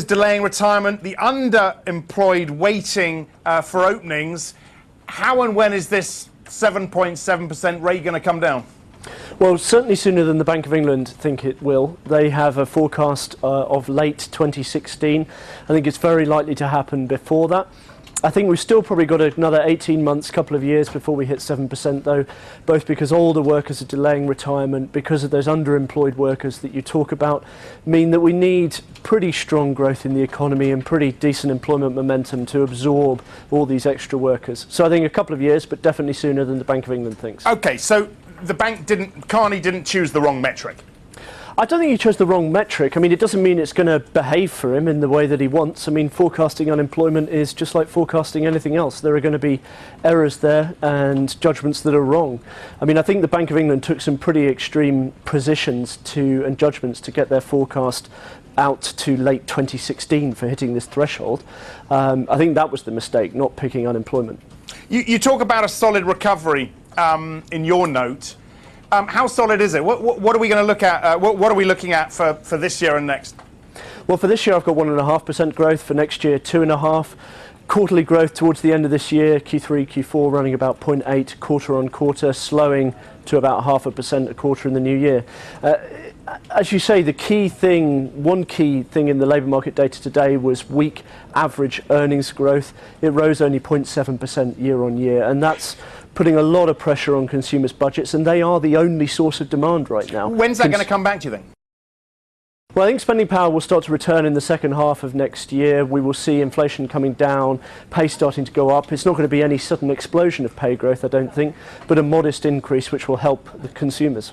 Delaying retirement, the underemployed waiting for openings. How and when is this 7.7% rate going to come down? Well, certainly sooner than the Bank of England think it will. They have a forecast of late 2016. I think it's very likely to happen before that. I think we've still probably got another 18 months, couple of years before we hit 7% though, both because older workers are delaying retirement, because of those underemployed workers that you talk about, mean that we need pretty strong growth in the economy and pretty decent employment momentum to absorb all these extra workers. So I think a couple of years, but definitely sooner than the Bank of England thinks. Okay, so the bank Carney didn't choose the wrong metric. I don't think he chose the wrong metric. I mean, it doesn't mean it's going to behave for him in the way that he wants. I mean, forecasting unemployment is just like forecasting anything else. There are going to be errors there and judgments that are wrong. I mean, I think the Bank of England took some pretty extreme positions and judgments to get their forecast out to late 2016 for hitting this threshold. I think that was the mistake, not picking unemployment. You talk about a solid recovery in your note. How solid is it? What are we going to look at? What are we looking at for this year and next? Well, for this year, I've got 1.5% growth. For next year, 2.5%. Quarterly growth towards the end of this year, Q3, Q4, running about 0.8 quarter on quarter, slowing to about 0.5% a quarter in the new year. As you say, one key thing in the labour market data today was weak average earnings growth. It rose only 0.7% year on year, and that's putting a lot of pressure on consumers' budgets, and they are the only source of demand right now. When's that going to come back, do you think? Well, I think spending power will start to return in the second half of next year. We will see inflation coming down, pay starting to go up. It's not going to be any sudden explosion of pay growth, I don't think, but a modest increase which will help the consumers.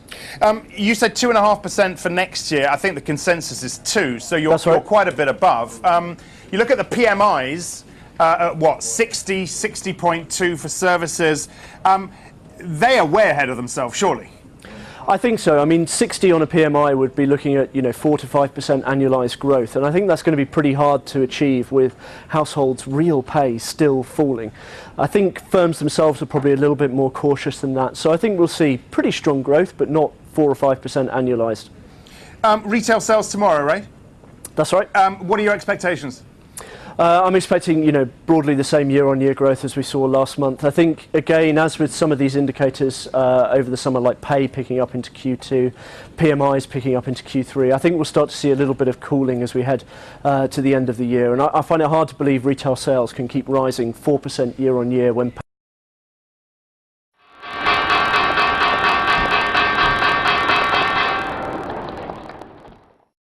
You said 2.5% for next year. I think the consensus is 2%, so you're quite a bit above. You look at the PMIs, at what, 60, 60.2 for services. They are way ahead of themselves, surely. I think so. I mean, 60 on a PMI would be looking at, 4 to 5% annualised growth, and I think that's going to be pretty hard to achieve with households' real pay still falling. I think firms themselves are probably a little bit more cautious than that, so I think we'll see pretty strong growth, but not 4 or 5% annualised. Retail sales tomorrow, right? That's right. What are your expectations? I'm expecting, broadly the same year-on-year growth as we saw last month. I think, again, as with some of these indicators over the summer, like pay picking up into Q2, PMIs picking up into Q3, I think we'll start to see a little bit of cooling as we head to the end of the year. And I find it hard to believe retail sales can keep rising 4% year-on-year when